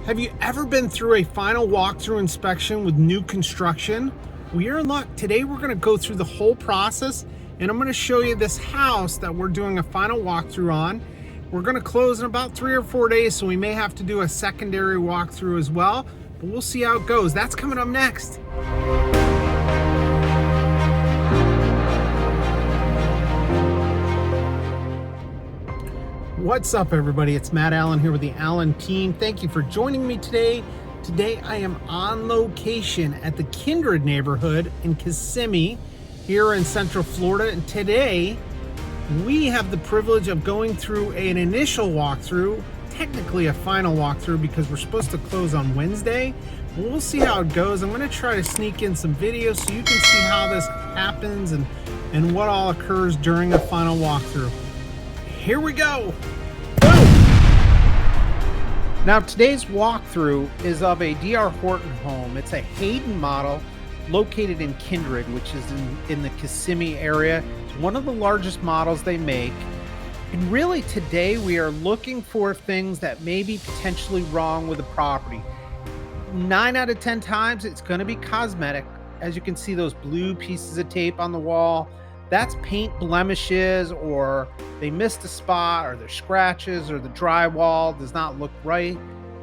Have you ever been through a final walkthrough inspection with new construction? We are in luck. Today we're going to go through the whole process and I'm going to show you this house that we're doing a final walkthrough on. We're going to close in about 3 or 4 days, so we may have to do a secondary walkthrough as well, but we'll see how it goes. That's coming up next. What's up, everybody? It's Matt Allen here with the Allen team. Thank you for joining me today. Today I am on location at the Kindred neighborhood in Kissimmee here in Central Florida, and today we have the privilege of going through an initial walkthrough, technically a final walkthrough because we're supposed to close on Wednesday. We'll see how it goes. I'm going to try to sneak in some videos so you can see how this happens and what all occurs during a final walkthrough. Here we go. Now today's walkthrough is of a D.R. Horton home. It's a Hayden model located in Kindred, which is in the Kissimmee area. It's one of the largest models they make. And really today we are looking for things that may be potentially wrong with the property. 9 out of 10 times it's going to be cosmetic. As you can see, those blue pieces of tape on the wall, that's paint blemishes, or they missed a spot, or there's scratches, or the drywall does not look right.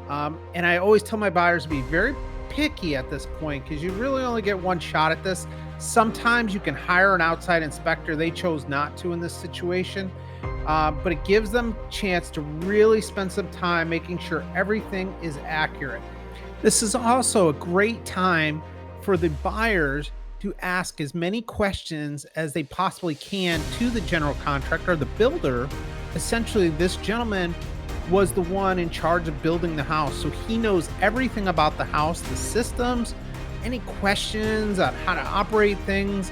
And I always tell my buyers to be very picky at this point because you really only get one shot at this. Sometimes you can hire an outside inspector. They chose not to in this situation, but it gives them a chance to really spend some time making sure everything is accurate. This is also a great time for the buyers to ask as many questions as they possibly can to the general contractor, the builder. Essentially, this gentleman was the one in charge of building the house, so he knows everything about the house, the systems, any questions on how to operate things.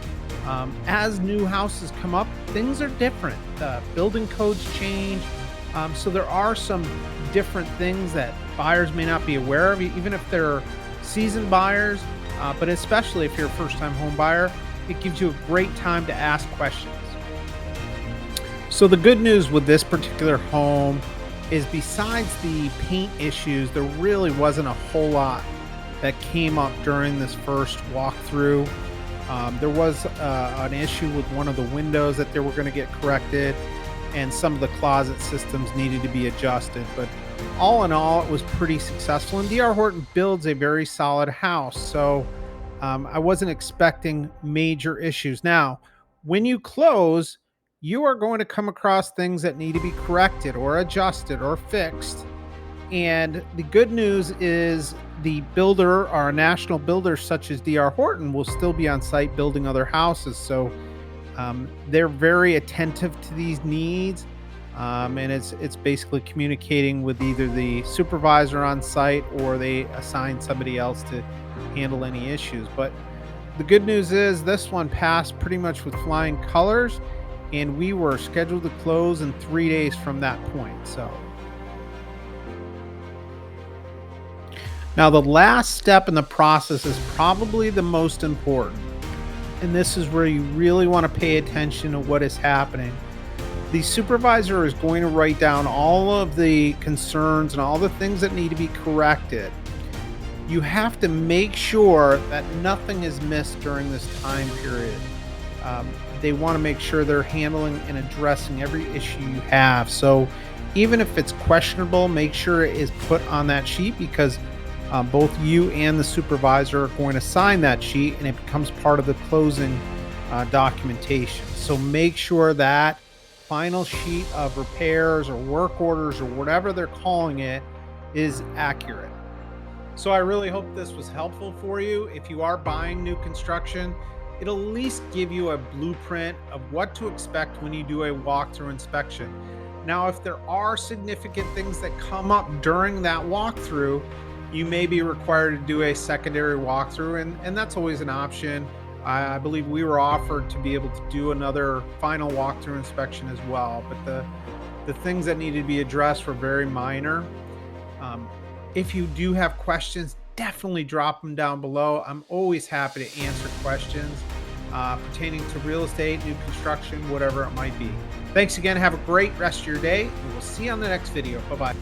As new houses come up, things are different. Building codes change, so there are some different things that buyers may not be aware of, even if they're seasoned buyers. But especially if you're a first-time home buyer, it gives you a great time to ask questions. So the good news with this particular home is, besides the paint issues, there really wasn't a whole lot that came up during this first walkthrough. There was an issue with one of the windows that they were going to get corrected, and some of the closet systems needed to be adjusted. But all in all, it was pretty successful, and D.R. Horton builds a very solid house, so I wasn't expecting major issues. Now, when you close, you are going to come across things that need to be corrected or adjusted or fixed. And the good news is the builder, or a national builder such as D.R. Horton, will still be on site building other houses, so they're very attentive to these needs. And it's basically communicating with either the supervisor on site or they assign somebody else to handle any issues. But the good news is this one passed pretty much with flying colors, and we were scheduled to close in 3 days from that point. So now the last step in the process is probably the most important, and this is where you really want to pay attention to what is happening. The supervisor is going to write down all of the concerns and all the things that need to be corrected. You have to make sure that nothing is missed during this time period. They want to make sure they're handling and addressing every issue you have. So even if it's questionable, make sure it is put on that sheet, because both you and the supervisor are going to sign that sheet, and it becomes part of the closing documentation. So make sure that final sheet of repairs or work orders or whatever they're calling it is accurate. So I really hope this was helpful for you. If you are buying new construction, it'll at least give you a blueprint of what to expect when you do a walkthrough inspection. Now, if there are significant things that come up during that walkthrough, you may be required to do a secondary walkthrough, and that's always an option. I believe we were offered to be able to do another final walkthrough inspection as well, but the things that needed to be addressed were very minor. If you do have questions, definitely drop them down below. I'm always happy to answer questions pertaining to real estate, new construction, whatever it might be. Thanks again. Have a great rest of your day, and we'll see you on the next video. Bye-bye.